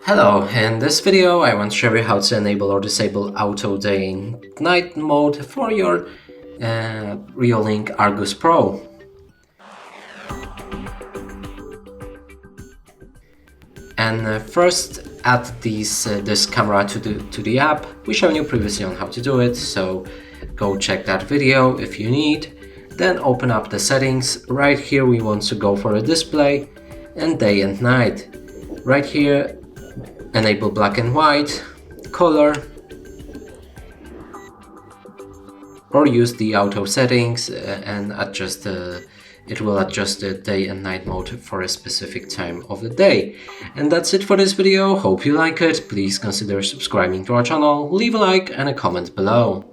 Hello, in this video I want to show you how to enable or disable auto day and night mode for your REOLINK Argus Pro. And first add this camera to the app. We showed you previously on how to do it, so go check that video if you need. Then open up the settings. Right here we want to go for a display and day and night. Right here enable black and white, color, or use the auto settings and adjust it will adjust the day and night mode for a specific time of the day. And that's it for this video. Hope you like it. Please consider subscribing to our channel, leave a like and a comment below.